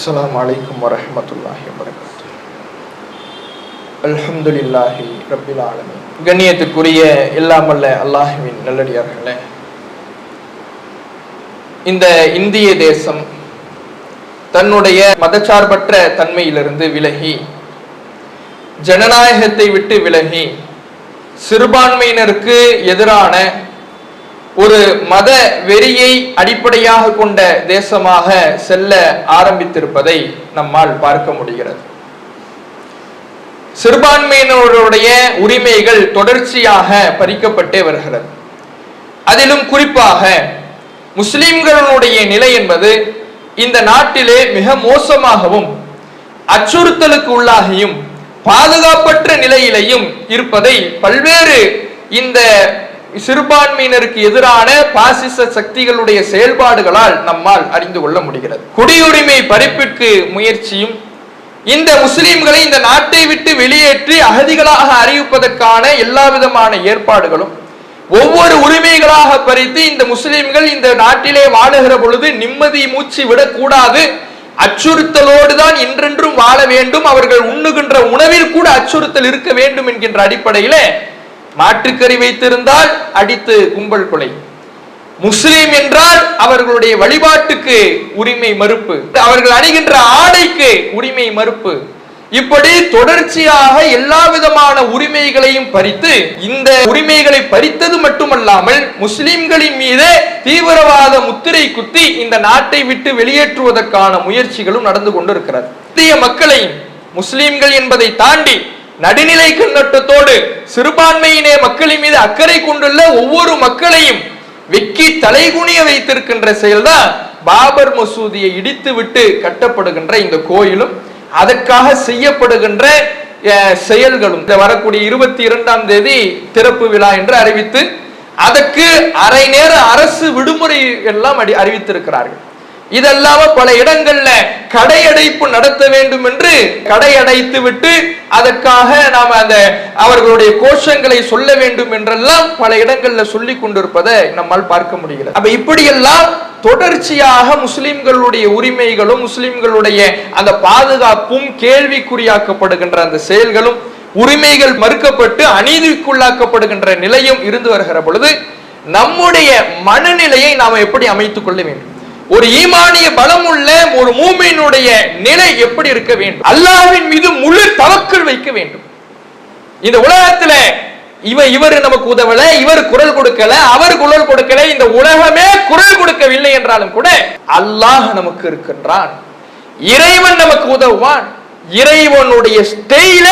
அஸ்ஸலாமு அலைக்கும் வரஹ்மத்துல்லாஹி வபரகாத்துஹு. அல்ஹம்துலில்லாஹி ரப்பில் ஆலமீன். கண்ணியத்துக்குரிய எல்லாம் வல்ல அல்லாஹ்வின் நல்லடியார்களே, இந்த இந்திய தேசம் தன்னுடைய மதச்சார்பற்ற தன்மையிலிருந்து விலகி, ஜனநாயகத்தை விட்டு விலகி, சிறுபான்மையினருக்கு எதிரான ஒரு மத வெறியை அடிப்படையாக கொண்ட தேசமாக செல்ல ஆரம்பித்திருப்பதை நம்மால் பார்க்க முடிகிறது. சிறுபான்மையினருடைய உரிமைகள் தொடர்ச்சியாக பறிக்கப்பட்டே வருகிறது. அதிலும் குறிப்பாக முஸ்லிம்களுடைய நிலை என்பது இந்த நாட்டிலே மிக மோசமாகவும் அச்சுறுத்தலுக்கு உள்ளாகியும் பாதுகாப்பற்ற நிலையிலையும் இருப்பதை பல்வேறு இந்த சிறுபான்மையினருக்கு எதிரான பாசிச சக்திகளுடைய செயல்பாடுகளால் நம்மால் அறிந்து கொள்ள முடிகிறது. குடியுரிமை பறிப்பிற்கு முயற்சியும், இந்த முஸ்லிம்களை இந்த நாட்டை விட்டு வெளியேற்றி அகதிகளாக அறிவிப்பதற்கான எல்லா விதமான ஏற்பாடுகளும், ஒவ்வொரு உரிமைகளாக பறித்து இந்த முஸ்லிம்கள் இந்த நாட்டிலே வாழுகிற பொழுது நிம்மதி மூச்சு விடக்கூடாது, அச்சுறுத்தலோடு தான் என்றென்றும் வாழ வேண்டும், அவர்கள் உண்ணுகின்ற உணவில் கூட அச்சுறுத்தல் இருக்க வேண்டும் என்கின்ற அடிப்படையிலே மாற்றுக்கறி வைத்திருந்தால் அடித்து கும்பல் கொலை, முஸ்லிம் என்றால் அவர்களுடைய வழிபாட்டுக்கு உரிமை மறுப்பு, அவர்கள் அணிகின்ற ஆடைக்கு உரிமை மறுப்பு, இப்படி தொடர்ச்சியாக எல்லா விதமான உரிமைகளையும் பறித்து, இந்த உரிமைகளை பறித்தது மட்டுமல்லாமல் முஸ்லிம்களின் மீது தீவிரவாத முத்திரை குத்தி இந்த நாட்டை விட்டு வெளியேற்றுவதற்கான முயற்சிகளும் நடந்து கொண்டிருக்கிறது. இந்திய மக்களையும் முஸ்லிம்கள் என்பதை தாண்டி நடுநிலை கண்ணோட்டத்தோடு சிறுபான்மையின மக்களின் மீது அக்கறை கொண்டுள்ள ஒவ்வொரு மக்களையும் வெக்கி தலைகுனிய வைத்திருக்கின்ற செயல்தான் பாபர் மசூதியை இடித்து விட்டு கட்டப்படுகின்ற இந்த கோயிலும் அதற்காக செய்யப்படுகின்ற செயல்களும். வரக்கூடிய 22ஆம் தேதி திறப்பு விழா என்று அறிவித்து அதற்கு அரை நேர அரசு விடுமுறை எல்லாம் அறிவித்திருக்கிறார்கள். இதெல்லாம பல இடங்கள்ல கடையடைப்பு நடத்த வேண்டும் என்று கடையடைத்து விட்டு அதற்காக நாம அந்த அவர்களுடைய கோஷங்களை சொல்ல வேண்டும் என்றெல்லாம் பல இடங்கள்ல சொல்லி கொண்டிருப்பதை நம்மால் பார்க்க முடிகிறது. அப்ப இப்படியெல்லாம் தொடர்ச்சியாக முஸ்லிம்களுடைய உரிமைகளும் முஸ்லிம்களுடைய அந்த பாதுகாப்பும் கேள்விக்குறியாக்கப்படுகின்ற அந்த செயல்களும், உரிமைகள் மறுக்கப்பட்டு அநீதிக்குள்ளாக்கப்படுகின்ற நிலையும் இருந்து வருகிற பொழுது நம்முடைய மனநிலையை நாம எப்படி அமைத்துக் கொள்ள வேண்டும்? ஒரு ஈமானிய பலம் உள்ள ஒரு மூமினுடைய நிலை எப்படி இருக்க வேண்டும்? அல்லாஹ்வின் மீது முழு தவக்கல் வைக்க வேண்டும். இந்த உலகத்துல இவர் நமக்கு உதவல, இவர் குரல் கொடுக்கல, அவர் குரல் கொடுக்கல, இந்த உலகமே குரல் கொடுக்கவில்லை என்றாலும் கூட அல்லாஹ் நமக்கு இருக்கின்றான், இறைவன் நமக்கு உதவுவான். இறைவனுடைய ஸ்டைல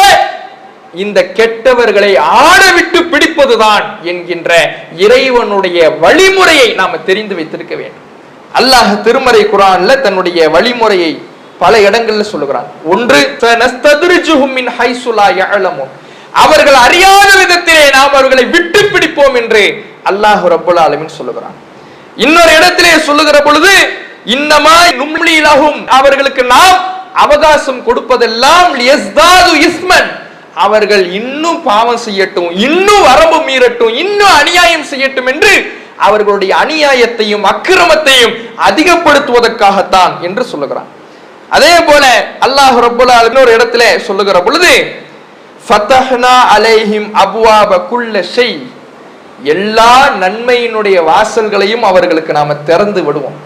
இந்த கெட்டவர்களை ஆடவிட்டு பிடிப்பதுதான் என்கின்ற இறைவனுடைய வழிமுறையை நாம தெரிந்து வைத்திருக்க வேண்டும். அல்லாஹ் திருமறை குர்ஆன்ல தன்னுடைய வழிமுறையை பல இடங்கள்ல சொல்லுகிறான். ஒன்று, அவர்கள் அறியாத விதத்திலே நாம் அவர்களை விட்டு பிடிப்போம் என்று அல்லாஹ் ரப்பல் ஆலமீன் சொல்லுகிறான். இன்னொரு இடத்திலே சொல்லுகிற பொழுது, இன்னமா நும்லி லஹும், அவர்களுக்கு நாம் அவகாசம் கொடுப்பதெல்லாம் லியஸ்தாது இஸ்மன், அவர்கள் இன்னும் பாவம் செய்யட்டும், இன்னும் வரம்பு மீறட்டும், இன்னும் அநியாயம் செய்யட்டும் என்று அவர்களுடைய அநியாயத்தையும் அக்கிரமத்தையும் அதிகப்படுத்துவதற்காகத்தான் என்று சொல்லுகிறான். அதே போல அல்லாஹ் ரப்பல் ஆலமீன் ஒரு இடத்திலே சொல்லுகிற பொழுது, ஃபதஹ்னா அலைஹிம் அப்வாப குல்ல ஷை, எல்லா நன்மையினுடைய வாசல்களையும் அவர்களுக்கு நாம திறந்து விடுவோம்.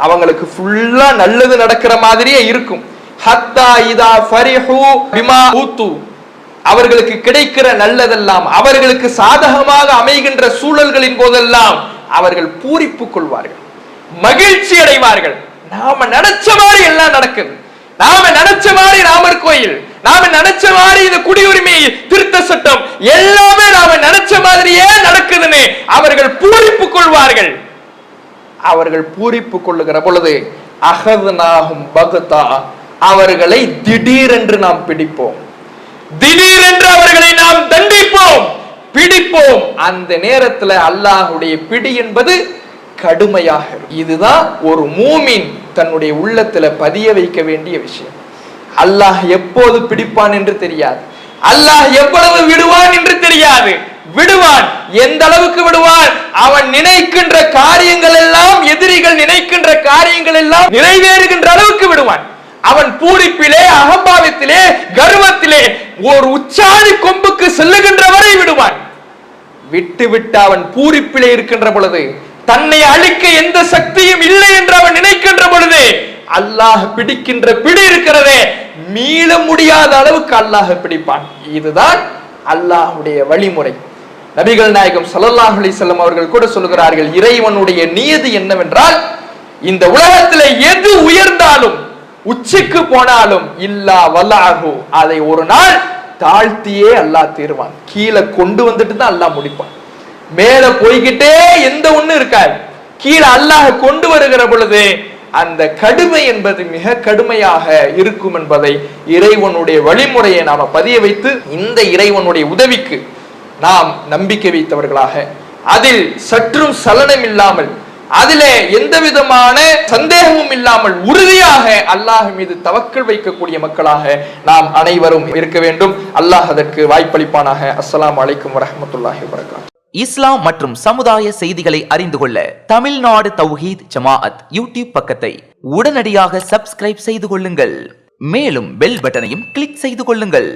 அவங்களுக்கு ஃபுல்லா நல்லது நடக்கிற மாதிரியே இருக்கும். ஹத்தா இதா ஃபரிஹு பிமா ஊது, அவர்களுக்கு கிடைக்கிற நல்லதெல்லாம், அவர்களுக்கு சாதகமாக அமைகின்ற சூழல்களின் போதெல்லாம் அவர்கள் பூரிப்பு கொள்வார்கள், மகிழ்ச்சி அடைவார்கள். நாம நினைச்ச மாதிரி எல்லாம் நடக்குது, நாம நினைச்ச மாதிரி ராமர் கோயில், நாம நினைச்ச மாதிரி இந்த குடியுரிமை திருத்த சட்டம் எல்லாமே நாம நினைச்ச மாதிரியே நடக்குதுன்னு அவர்கள் பூரிப்பு கொள்வார்கள். அவர்கள் பூரிப்பு கொள்ளுகிற பொழுது அகதுனாகும் பகதா, அவர்களை திடீரென்று நாம் பிடிப்போம், திடீரென்று அவர்களை நாம் தண்டிப்போம், பிடிப்போம். அந்த நேரத்துல அல்லாஹ்வுடைய பிடி என்பது கடுமையாக. இதுதான் ஒரு மூமின் தன்னுடைய உள்ளத்துல பதிய வைக்க வேண்டிய விஷயம். அல்லாஹ் எப்போது பிடிப்பான் என்று தெரியாது, அல்லாஹ் எவ்வளவு விடுவான் என்று தெரியாது. விடுவான், எந்த அளவுக்கு விடுவான்? அவன் நினைக்கின்ற காரியங்கள் எல்லாம், எதிரிகள் நினைக்கின்ற காரியங்கள் எல்லாம் நிறைவேறுகின்ற அளவுக்கு விடுவான். அவன் பூரிப்பிலே, அகம்பாவத்திலே, கர்வத்திலே ஒரு உச்சாணி கொம்புக்கு செல்லுகின்ற வரை விடுவான். விட்டு அவன் பூரிப்பிலே இருக்கின்ற பொழுது, தன்னை அழிக்க எந்த சக்தியும் இல்லை என்று அவன் நினைக்கின்ற பொழுது, அல்லாஹ் பிடிக்கின்ற பிடி இருக்கிறதே, மீள முடியாத அளவுக்கு அல்லாஹ் பிடிப்பான். இதுதான் அல்லாஹ்வுடைய வழிமுறை. நபிகள் நாயகம் ஸல்லல்லாஹு அலைஹி வஸல்லம் அவர்கள் கூட சொல்கிறார்கள், இறைவனுடைய நியதி என்னவென்றால், இந்த உலகத்திலே எது உயர்ந்தாலும் உச்சிக்கு போனாலும் இல்லா வல்லாஹு, அதை ஒரு நாள் தாழ்த்தியே அல்லாஹ் தீர்வான். கீழே கொண்டு வந்துட்டு தான் அல்லாஹ் முடிப்பான். மேல போய்கிட்டே எந்த ஒண்ணு இருக்காது. கீழே அல்லாஹ் கொண்டு வருகிற பொழுது அந்த கடுமை என்பது மிக கடுமையாக இருக்கும் என்பதை இறைவனுடைய வழிமுறையை நாம பதிய வைத்து, இந்த இறைவனுடைய உதவிக்கு நாம் நம்பிக்கை வைத்தவர்களாக, அதில் சற்றும் சலனம் இல்லாமல், அதிலே எந்த விதமான சந்தேகமும் இல்லாமல் உறுதியாக அல்லாஹ் மீது தவக்கல் வைக்கக்கூடிய மக்களாக நாம் அனைவரும் இருக்க வேண்டும். அல்லாஹ் அதற்கு வாய்ப்பளிப்பானாக. அஸ்ஸலாமு அலைக்கும் வரஹ்மத்துல்லாஹி வபரகாத்துஹு. இஸ்லாம் மற்றும் சமுதாய செய்திகளை அறிந்து கொள்ள தமிழ்நாடு தௌஹீத் ஜமாஅத் யூடியூப் பக்கத்தை உடனடியாக சப்ஸ்கிரைப் செய்து கொள்ளுங்கள். மேலும் பெல் பட்டனையும் கிளிக் செய்து கொள்ளுங்கள்.